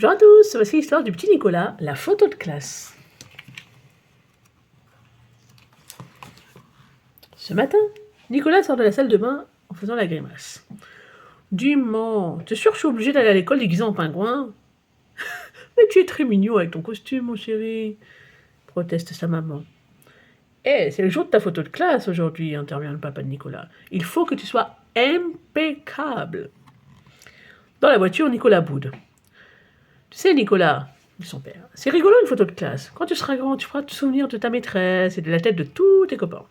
Bonjour à tous, voici l'histoire du petit Nicolas, la photo de classe. Ce matin, Nicolas sort de la salle de bain en faisant la grimace. Dis-moi, t'es sûr que je suis obligé d'aller à l'école déguisé en pingouin? Mais tu es très mignon avec ton costume, mon chéri, proteste sa maman. Eh, c'est le jour de ta photo de classe aujourd'hui, intervient le papa de Nicolas. Il faut que tu sois impeccable. Dans la voiture, Nicolas boude. Tu sais, Nicolas, dit son père, c'est rigolo une photo de classe. Quand tu seras grand, tu feras te souvenir de ta maîtresse et de la tête de tous tes copains.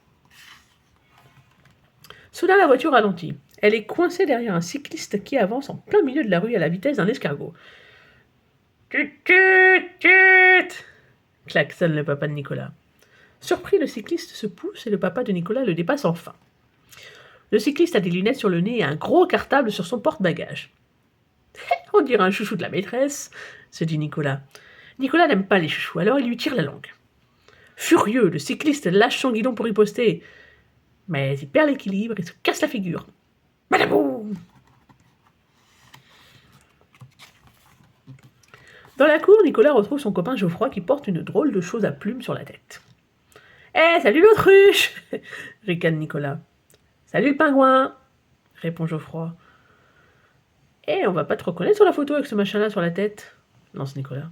Soudain, la voiture ralentit. Elle est coincée derrière un cycliste qui avance en plein milieu de la rue à la vitesse d'un escargot. Tut, tut, tut, klaxonne le papa de Nicolas. Surpris, le cycliste se pousse et le papa de Nicolas le dépasse enfin. Le cycliste a des lunettes sur le nez et un gros cartable sur son porte-bagages. On dirait un chouchou de la maîtresse, se dit Nicolas. Nicolas n'aime pas les chouchous, alors il lui tire la langue. Furieux, le cycliste lâche son guidon pour riposter. Mais il perd l'équilibre et se casse la figure. Badaboum! Dans la cour, Nicolas retrouve son copain Geoffroy qui porte une drôle de chose à plumes sur la tête. « Eh, salut l'autruche !» ricane Nicolas. « Salut le pingouin !» répond Geoffroy. « Eh, on va pas te reconnaître sur la photo avec ce machin-là sur la tête !» lance Nicolas.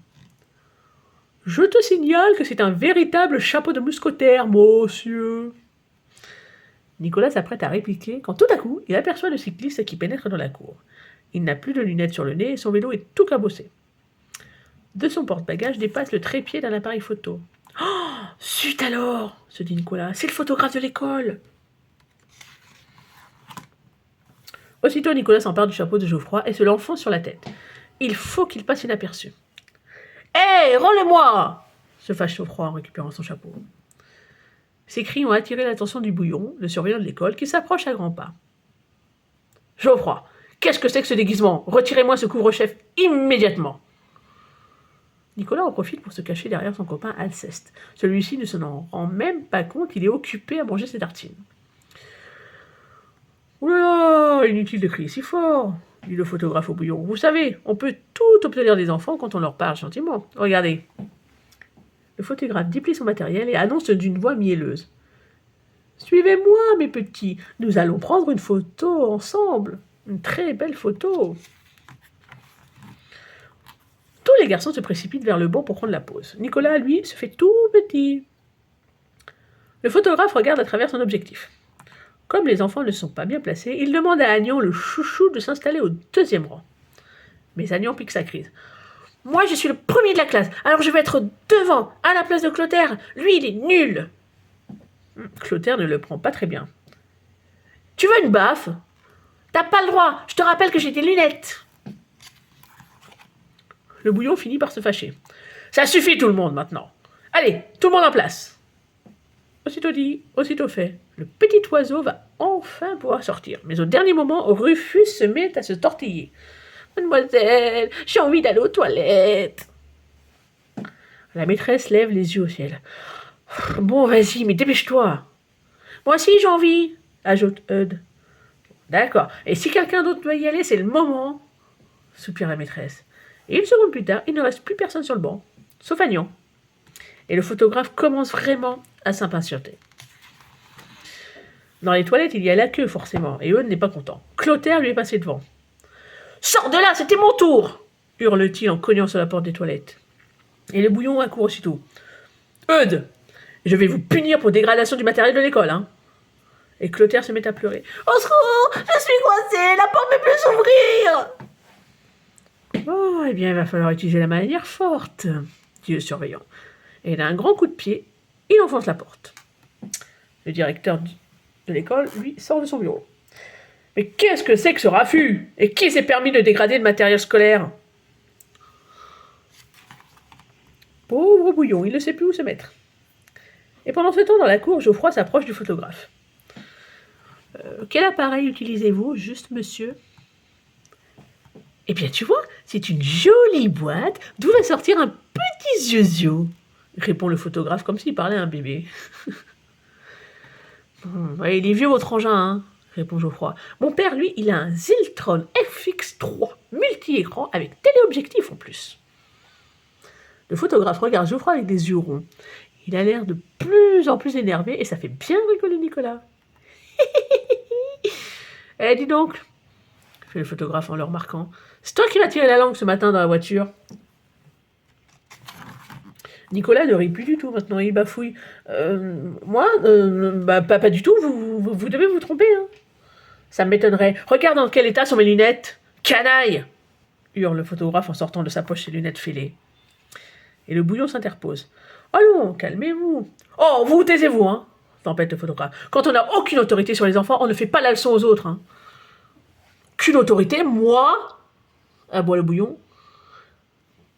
« Je te signale que c'est un véritable chapeau de mousquetaire, monsieur !» Nicolas s'apprête à répliquer quand tout à coup, il aperçoit le cycliste qui pénètre dans la cour. Il n'a plus de lunettes sur le nez et son vélo est tout cabossé. De son porte-bagages dépasse le trépied d'un appareil photo. « Oh, zut alors !» se dit Nicolas. « C'est le photographe de l'école !» Aussitôt, Nicolas s'empare du chapeau de Geoffroy et se l'enfonce sur la tête. Il faut qu'il passe inaperçu. « Hé, rends-le-moi !» se fâche Geoffroy en récupérant son chapeau. Ces cris ont attiré l'attention du bouillon, le surveillant de l'école, qui s'approche à grands pas. « Geoffroy, qu'est-ce que c'est que ce déguisement? Retirez-moi ce couvre-chef immédiatement !» Nicolas en profite pour se cacher derrière son copain Alceste. Celui-ci ne s'en rend même pas compte, il est occupé à manger ses tartines. « Oulala, inutile de crier si fort !» dit le photographe au bouillon. « Vous savez, on peut tout obtenir des enfants quand on leur parle gentiment. Regardez. » Le photographe déplie son matériel et annonce d'une voix mielleuse. « Suivez-moi, mes petits, nous allons prendre une photo ensemble. Une très belle photo. » Tous les garçons se précipitent vers le banc pour prendre la pose. Nicolas, lui, se fait tout petit. Le photographe regarde à travers son objectif. Comme les enfants ne sont pas bien placés, il demande à Agnan, le chouchou, de s'installer au deuxième rang. Mais Agnan pique sa crise. « Moi, je suis le premier de la classe, alors je vais être devant, à la place de Clotaire. Lui, il est nul. » Clotaire ne le prend pas très bien. « Tu veux une baffe? T'as pas le droit, je te rappelle que j'ai des lunettes. » Le bouillon finit par se fâcher. « Ça suffit tout le monde maintenant. Allez, tout le monde en place. » Aussitôt dit, aussitôt fait. Le petit oiseau va enfin pouvoir sortir. Mais au dernier moment, Rufus se met à se tortiller. « Mademoiselle, j'ai envie d'aller aux toilettes. » La maîtresse lève les yeux au ciel. « Bon, vas-y, mais dépêche-toi. »« Moi aussi, j'ai envie, » ajoute Eudes. « D'accord. Et si quelqu'un d'autre doit y aller, c'est le moment, » soupire la maîtresse. Et une seconde plus tard, il ne reste plus personne sur le banc, sauf Agnan. Et le photographe commence vraiment à s'impatienter. Dans les toilettes, il y a la queue, forcément, et Eudes n'est pas content. Clotaire lui est passé devant. « Sors de là, c'était mon tour !» hurle-t-il en cognant sur la porte des toilettes. Et le bouillon accourt aussitôt. « Eudes, je vais vous punir pour dégradation du matériel de l'école, hein !» Et Clotaire se met à pleurer. « Au secours, je suis coincé, la porte ne peut plus s'ouvrir !» « Oh, eh bien, il va falloir utiliser la manière forte, » dit le surveillant. Et d'un grand coup de pied, il enfonce la porte. Le directeur de l'école, lui, sort de son bureau. « Mais qu'est-ce que c'est que ce raffut? Et qui s'est permis de dégrader le matériel scolaire ?» Pauvre bouillon, il ne sait plus où se mettre. Et pendant ce temps, dans la cour, Geoffroy s'approche du photographe. « Quel appareil utilisez-vous, juste, monsieur ?» « Eh bien, tu vois, c'est une jolie boîte d'où va sortir un petit ziozio, » répond le photographe comme s'il parlait à un bébé. « Ouais, il est vieux votre engin, hein, » répond Geoffroy. « Mon père, lui, il a un Ziltron FX3 multi-écran avec téléobjectif en plus. » Le photographe regarde Geoffroy avec des yeux ronds. Il a l'air de plus en plus énervé et ça fait bien rigoler Nicolas. Eh, dis donc, fait le photographe en le remarquant. C'est toi qui m'as tiré la langue ce matin dans la voiture. Nicolas ne rit plus du tout maintenant, il bafouille. Moi pas du tout, vous devez vous tromper. Hein. Ça m'étonnerait. Regarde dans quel état sont mes lunettes. Canaille hurle le photographe en sortant de sa poche ses lunettes fêlées. Et le bouillon s'interpose. Allons, calmez-vous. Oh, vous taisez-vous, hein tempête le photographe. Quand on n'a aucune autorité sur les enfants, on ne fait pas la leçon aux autres. Hein. Qu'une autorité, moi aboie le bouillon.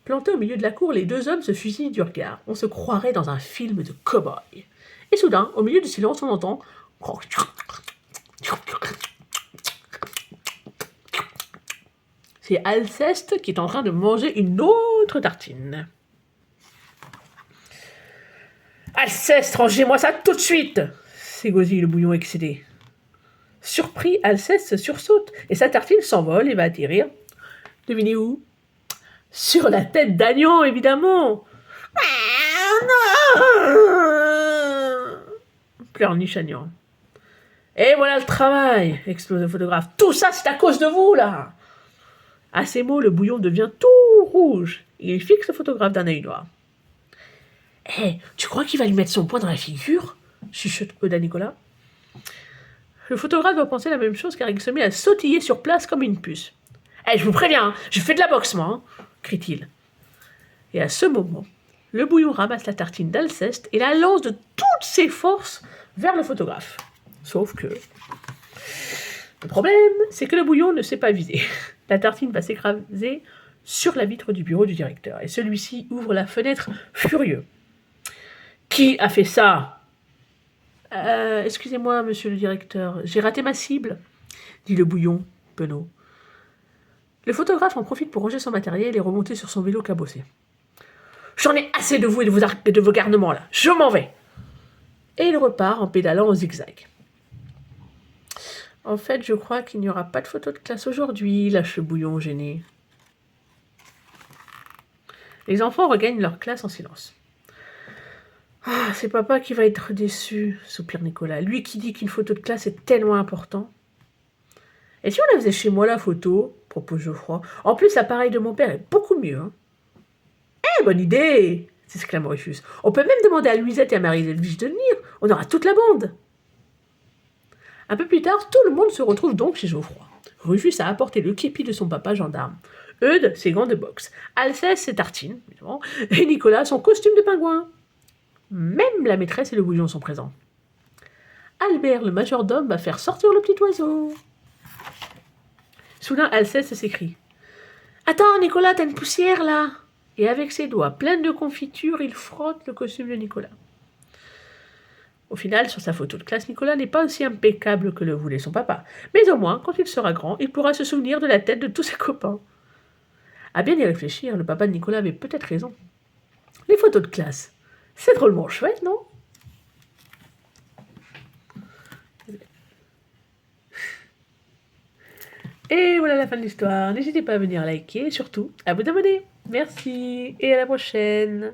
Plantés au milieu de la cour, les deux hommes se fusillent du regard. On se croirait dans un film de cow-boy. Et soudain, au milieu du silence, on entend... C'est Alceste qui est en train de manger une autre tartine. Alceste, rangez-moi ça tout de suite s'égosille le bouillon excédé. Surpris, Alceste sursaute et sa tartine s'envole et va atterrir. Devinez où? Sur la tête d'Agnon, évidemment. Pleurniche Agnon. Et voilà le travail, explose le photographe. Tout ça, c'est à cause de vous, là. À ces mots, le bouillon devient tout rouge. Et il fixe le photographe d'un œil noir. Hé, tu crois qu'il va lui mettre son poing dans la figure chuchote Oda Nicolas. Le photographe doit penser la même chose car il se met à sautiller sur place comme une puce. Je vous préviens, je fais de la boxe, moi, crie-t-il. Et à ce moment, le bouillon ramasse la tartine d'Alceste et la lance de toutes ses forces vers le photographe. Sauf que... Le problème, c'est que le bouillon ne s'est pas visé. La tartine va s'écraser sur la vitre du bureau du directeur et celui-ci ouvre la fenêtre furieux. Qui a fait ça? Excusez-moi, monsieur le directeur, j'ai raté ma cible, dit le bouillon, penaud. Le photographe en profite pour ranger son matériel et remonter sur son vélo cabossé. J'en ai assez de vous et de vos garnements là, je m'en vais. Et il repart en pédalant au zigzag. En fait, je crois qu'il n'y aura pas de photo de classe aujourd'hui, lâche le bouillon gêné. Les enfants regagnent leur classe en silence. Ah, c'est papa qui va être déçu, soupire Nicolas. Lui qui dit qu'une photo de classe est tellement important. Et si on la faisait chez moi, la photo, propose Geoffroy. En plus, l'appareil de mon père est beaucoup mieux. Hein. Bonne idée s'exclame Rufus. On peut même demander à Louisette et à Marie-Edwige de venir. On aura toute la bande. Un peu plus tard, tout le monde se retrouve donc chez Geoffroy. Rufus a apporté le képi de son papa gendarme. Eudes, ses gants de boxe. Alceste, ses tartines, évidemment. Et Nicolas, son costume de pingouin. Même la maîtresse et le bouillon sont présents. Albert, le majordome, va faire sortir le petit oiseau. Soudain, Alceste s'écrie. « Attends, Nicolas, t'as une poussière, là !» Et avec ses doigts pleins de confiture, il frotte le costume de Nicolas. Au final, sur sa photo de classe, Nicolas n'est pas aussi impeccable que le voulait son papa. Mais au moins, quand il sera grand, il pourra se souvenir de la tête de tous ses copains. À bien y réfléchir, le papa de Nicolas avait peut-être raison. Les photos de classe, c'est drôlement chouette, non? Et voilà la fin de l'histoire. N'hésitez pas à venir liker et surtout à vous abonner. Merci et à la prochaine.